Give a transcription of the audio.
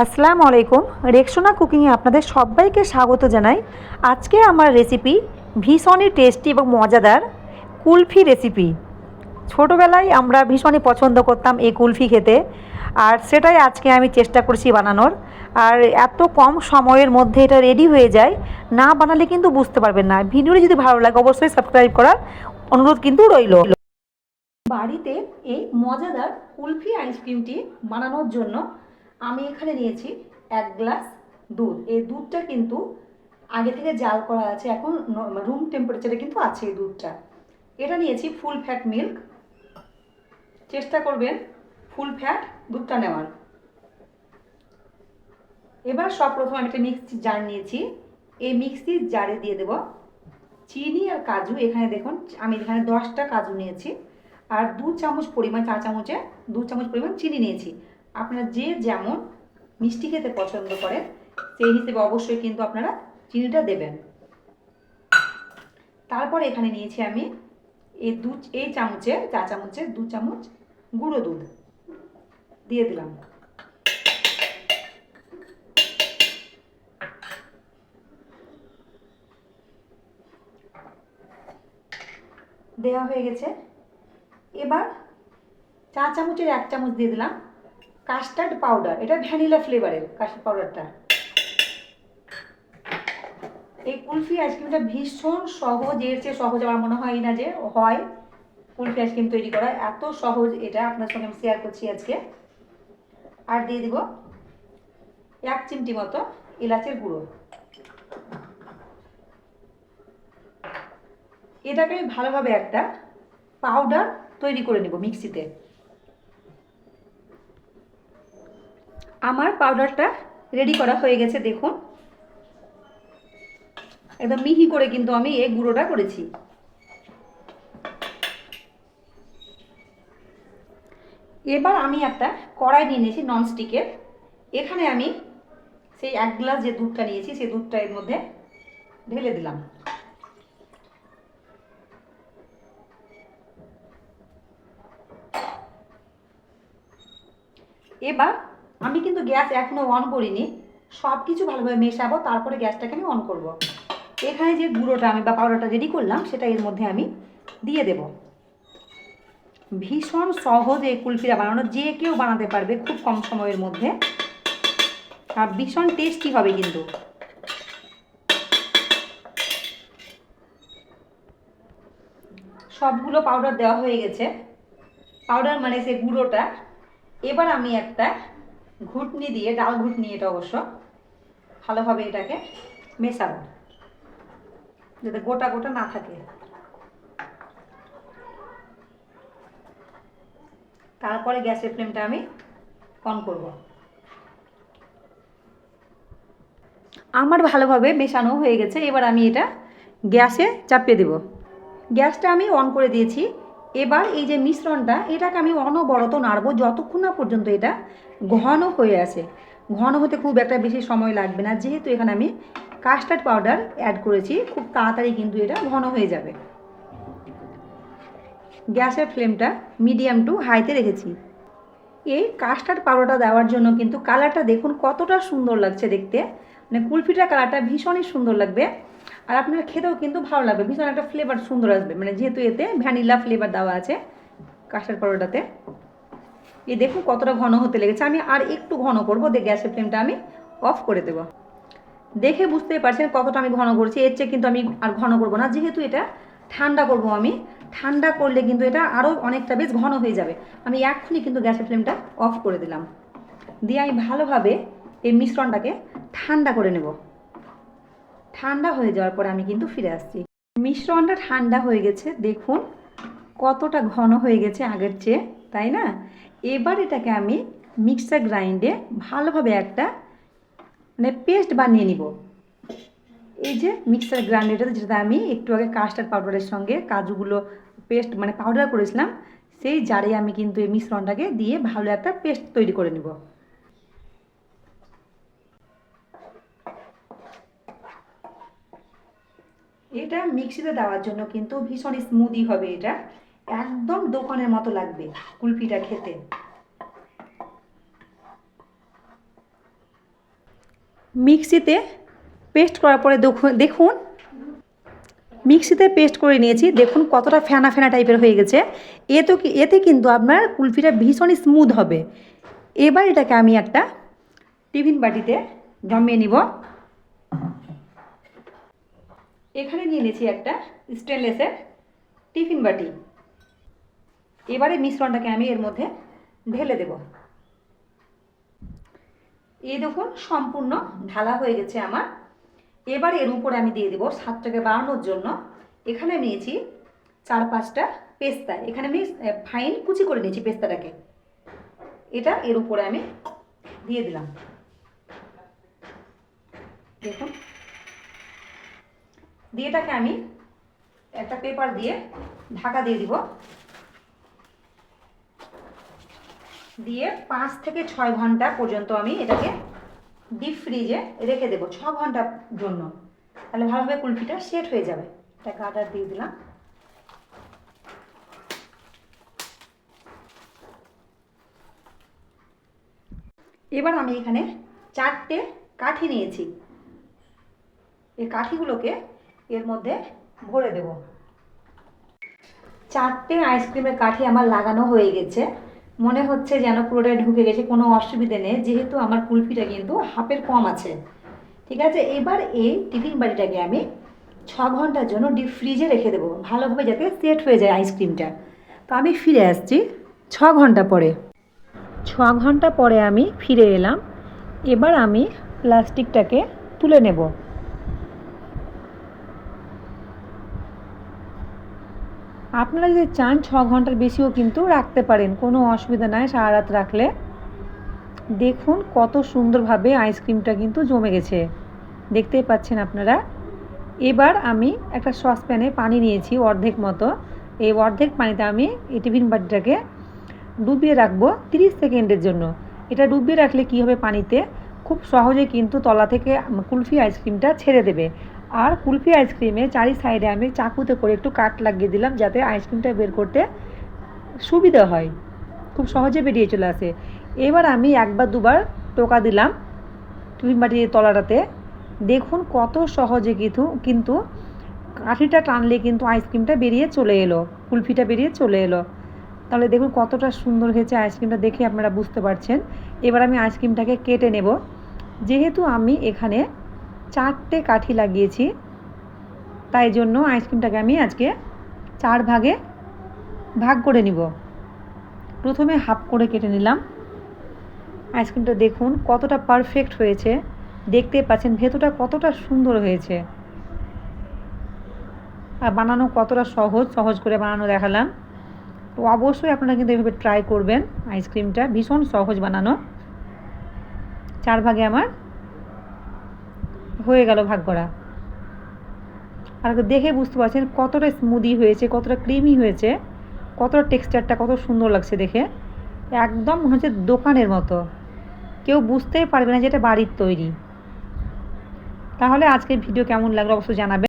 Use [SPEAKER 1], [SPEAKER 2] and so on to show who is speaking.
[SPEAKER 1] আসসালামু আলাইকুম। রেক্সোনা কুকিংয়ে আপনাদের সবাইকে স্বাগত জানাই। আজকে আমার রেসিপি ভীষণই টেস্টি এবং মজাদার কুলফি রেসিপি। ছোটোবেলায় আমরা ভীষণই পছন্দ করতাম এই কুলফি খেতে, আর সেটাই আজকে আমি চেষ্টা করছি বানানোর। আর এত কম সময়ের মধ্যে এটা রেডি হয়ে যায়, না বানালে কিন্তু বুঝতে পারবেন না। ভিডিওটি যদি ভালো লাগে অবশ্যই সাবস্ক্রাইব করার অনুরোধ কিন্তু রইল। বাড়িতে এই মজাদার কুলফি আইসক্রিমটি বানানোর জন্য আমি এখানে নিয়েছি 1 গ্লাস দুধ। এই দুধটা কিন্তু আগে থেকে জাল করা আছে, এখন রুম টেম্পারেচারে কিন্তু আছে এই দুধটা। এটা নিয়েছি ফুল ফ্যাট মিল্ক। চেষ্টা করবেন ফুল ফ্যাট দুধটা নেওয়ার। এবার সবপ্রথম আমি একটা মিক্সি জার নিয়েছি, এই মিক্সির জারে দিয়ে দেব চিনি আর কাজু। এখানে দেখুন আমি এখানে 10টা কাজু নিয়েছি, আর 2 চামচ পরিমাণ, চা চামচে 2 চামচ পরিমাণ চিনি নিয়েছি। আপনারা যে যেমন মিষ্টি খেতে পছন্দ করেন সেই হিসেবে অবশ্যই কিন্তু আপনারা চিনিটা দেবেন। তারপর এখানে নিয়েছি আমি এই চামচে, চা চামচে 2 চামচ গুঁড়ো দুধ দিয়ে দিলাম। দেওয়া হয়ে গেছে। এবার চা চামচের 1 চামচ দিয়ে দিলাম কাস্টার্ড পাউডার। এটা ভ্যানিলা ফ্লেভারের কাস্টার্ড পাউডারটা। এই কুলফি আইসক্রিমটা ভীষণ সহজ, এর চেয়ে সহজ আমার মনে হয় না যে হয় কুলফি আইসক্রিম তৈরি করা। এত সহজ এটা আপনার সঙ্গে আমি শেয়ার করছি আজকে। আর দিয়ে দিব 1 চিমটি মতো এলাচের গুঁড়ো। এটাকে ভালোভাবে একটা পাউডার তৈরি করে নেব মিক্সিতে। আমার পাউডারটা রেডি করা হয়ে গেছে, দেখুন একদম মিহি করে কিন্তু আমি এই গুঁড়োটা করেছি। এবার আমি একটা কড়াই নিয়ে নিয়েছি ননস্টিকের। এখানে আমি সেই 1 গ্লাস যে দুধটা নিয়েছি সেই দুধটা এর মধ্যে ঢেলে দিলাম। এবার আমি কিন্তু গ্যাস এখনো অন করিনি, সব কিছু ভালোভাবে মেশাবো, তারপরে গ্যাসটাকে আমি অন করব। এখানে যে গুঁড়োটা আমি বা পাউডারটা রেডি করলাম সেটা এর মধ্যে আমি দিয়ে দেব। ভীষণ সহজ এই কুলফিটা বানানো, যে কেউ বানাতে পারবে খুব কম সময়ের মধ্যে, আর ভীষণ টেস্টি হবে কিন্তু। সবগুলো পাউডার দেওয়া হয়ে গেছে, পাউডার মানে সেই গুঁড়োটা। এবার আমি একটা ঘুটনি দিয়ে, ডাল ঘুটনি এটা অবশ্য, ভালোভাবে এটাকে মেশাবো যাতে গোটা গোটা না থাকে। তারপরে গ্যাসের ফ্লেমটা আমি অন করব। আমার ভালোভাবে মেশানো হয়ে গেছে। এবার আমি এটা গ্যাসে চাপিয়ে দেব। গ্যাসটা আমি অন করে দিয়েছি। এবার এই যে মিশ্রণটা, এটাকে আমি অনবরত নাড়বো যতক্ষণ না পর্যন্ত এটা ঘন হয়ে আসে। ঘন হতে খুব একটা বেশি সময় লাগবে না, যেহেতু এখানে আমি কাস্টার্ড পাউডার অ্যাড করেছি, খুব তাড়াতাড়ি কিন্তু এটা ঘন হয়ে যাবে। গ্যাসের ফ্লেমটা মিডিয়াম টু হাইতে রেখেছি। এই কাস্টার্ড পাউডারটা দেওয়ার জন্য কিন্তু কালারটা দেখুন কতটা সুন্দর লাগছে দেখতে, মানে কুলফিটার কালারটা ভীষণই সুন্দর লাগবে। আর আপনার খেতেও কিন্তু ভালো লাগবে, ভীষণ একটা ফ্লেভার সুন্দর আসবে, মানে যেহেতু এতে ভ্যানিলা ফ্লেভার দেওয়া আছে কাস্টার্ড পাউডারটাতে। এই দেখুন কতটা ঘন হতে লেগেছে। আমি আর একটু ঘন করবো, গ্যাসের ফ্লেমটা আমি অফ করে দেবো। দেখে বুঝতেই পারছেন কতটা আমি ঘন করছি, এর চেয়ে কিন্তু আমি আর ঘন করবো না, যেহেতু এটা ঠান্ডা করবো আমি। ঠান্ডা করলে কিন্তু এটা আরও অনেকটা বেশ ঘন হয়ে যাবে। আমি এক্ষুনি কিন্তু গ্যাসের ফ্লেমটা অফ করে দিলাম, দিয়ে আমি ভালোভাবে এই মিশ্রণটাকে ঠান্ডা করে নেব। ঠান্ডা হয়ে যাওয়ার পরে আমি কিন্তু ফিরে আসছি। মিশ্রণটা ঠান্ডা হয়ে গেছে, দেখুন কতটা ঘন হয়ে গেছে আগের চেয়ে, তাই না? এবার এটাকে আমি মিক্সার গ্রাইন্ডে ভালোভাবে একটা মানে পেস্ট বানিয়ে নিব। এই যে মিক্সার গ্রাইন্ডারটা, যেটা আমি একটু আগে কাস্টার্ড পাউডারের সঙ্গে কাজুগুলো পেস্ট মানে পাউডার করেছিলাম, সেই জারে আমি কিন্তু এই মিশ্রণটাকে দিয়ে ভালো একটা পেস্ট তৈরি করে নিব। এটা মিক্সিতে দেওয়ার জন্য কিন্তু ভীষণ স্মুদি হবে, এটা একদম দোকানের মতো লাগবে কুলফিটা খেতে। মিক্সিতে পেস্ট করার পরে দেখুন মিক্সিতে পেস্ট করে নিয়েছি, দেখুন কতটা ফেনা ফেনা টাইপের হয়ে গেছে। এতে কিন্তু আপনার কুলফিটা ভীষণই স্মুথ হবে। এবার এটাকে আমি একটা টিফিন বাটিতে জমিয়ে নিব। এখানে নিয়ে নিয়েছি একটা স্টেনলেসের টিফিন বাটি। এবারে মিশ্রণটাকে আমি এর মধ্যে ঢেলে দেব। এই দেখুন সম্পূর্ণ ঢালা হয়ে গেছে আমার। এবার এর উপরে আমি দিয়ে দেবো স্বাদটাকে বাড়ানোর জন্য এখানে নিয়েছি 4-5টা পেস্তা। এখানে আমি ফাইন কুচি করে নিয়েছি পেস্তাটাকে। এটা এর উপরে আমি দিয়ে দিলাম। দেখুন দিয়ে এটাকে আমি একটা পেপার দিয়ে ঢাকা দিয়ে দিব। দিয়ে 5 থেকে 6 ঘন্টা পর্যন্ত আমি এটাকে ডিপ ফ্রিজে রেখে দেবো 6 ঘন্টার জন্য। তাহলে ভালোভাবে কুলফিটা সেট হয়ে যাবে। একটা গার্ডার দিয়ে দিলাম। এবার আমি এখানে 4টে কাঠি নিয়েছি। এই কাঠিগুলোকে এর মধ্যে ভরে দেব। 4টে আইসক্রিমের কাঠি আমার লাগানো হয়ে গেছে। মনে হচ্ছে যেন পুরোটাই ঢুকে গেছে, কোনো অসুবিধে নেই, যেহেতু আমার কুলফিটা কিন্তু হাফের কম আছে। ঠিক আছে, এবার এই টিফিন বাটিটাকে আমি 6 ঘন্টার জন্য ডিপ ফ্রিজে রেখে দেবো, ভালোভাবে যাতে সেট হয়ে যায় আইসক্রিমটা। তো আমি ফিরে আসছি 6 ঘন্টা পরে। 6 ঘন্টা পরে আমি ফিরে এলাম। এবার আমি প্লাস্টিকটাকে তুলে নেব। আপনারা যদি চান 6 ঘন্টার বেশিও কিন্তু রাখতে পারেন, কোনো অসুবিধা নাই সারা রাত রাখলে। দেখুন কত সুন্দরভাবে আইসক্রিমটা কিন্তু জমে গেছে, দেখতেই পাচ্ছেন আপনারা। এবার আমি একটা সসপ্যানে পানি নিয়েছি অর্ধেক মতো। এই অর্ধেক পানিতে আমি এই টিফিন বাটিটাকে ডুবিয়ে রাখবো 30 সেকেন্ডের জন্য। এটা ডুবিয়ে রাখলে কী হবে, পানিতে খুব সহজে কিন্তু তলা থেকে কুলফি আইসক্রিমটা ছেড়ে দেবে। আর কুলফি আইসক্রিমে চারি সাইডে আমি চাকুতে করে একটু কাট লাগিয়ে দিলাম, যাতে আইসক্রিমটা বের করতে সুবিধা হয়, খুব সহজে বেরিয়ে চলে আসে। এবার আমি 1 বা 2 বার টোকা দিলাম টিফিন বাটির তলাটাতে। দেখুন কত সহজে কিন্তু কাঠিটা টানলে কিন্তু আইসক্রিমটা বেরিয়ে চলে এলো, কুলফিটা বেরিয়ে চলে এলো। তাহলে দেখুন কতটা সুন্দর হয়েছে আইসক্রিমটা, দেখে আপনারা বুঝতে পারছেন। এবার আমি আইসক্রিমটাকে কেটে নেব। যেহেতু আমি এখানে 4টে কাঠি লাগিয়েছি, তাই জন্য আইসক্রিমটাকে আমি আজকে 4 ভাগে ভাগ করে নিব। প্রথমে হাফ করে কেটে নিলাম। আইসক্রিমটা দেখুন কতটা পারফেক্ট হয়েছে, দেখতে পাচ্ছেন ভেতরটা কতটা সুন্দর হয়েছে। আর বানানো কতটা সহজ করে বানানো দেখালাম। তো অবশ্যই আপনারা কিন্তু এভাবে ট্রাই করবেন। আইসক্রিমটা ভীষণ সহজ বানানো। 4 ভাগে আমার হয়ে গেল ভাগ করা। আর দেখে বুঝতে পারছেন কতটা স্মুদি হয়েছে, কতটা ক্রিমি হয়েছে, কতটা টেক্সচারটা কত সুন্দর লাগছে দেখে। একদম মনে হচ্ছে দোকানের মতো, কেউ বুঝতেই পারবে না যে এটা বাড়ির তৈরি। তাহলে আজকের ভিডিও কেমন লাগলো অবশ্যই জানাবেন।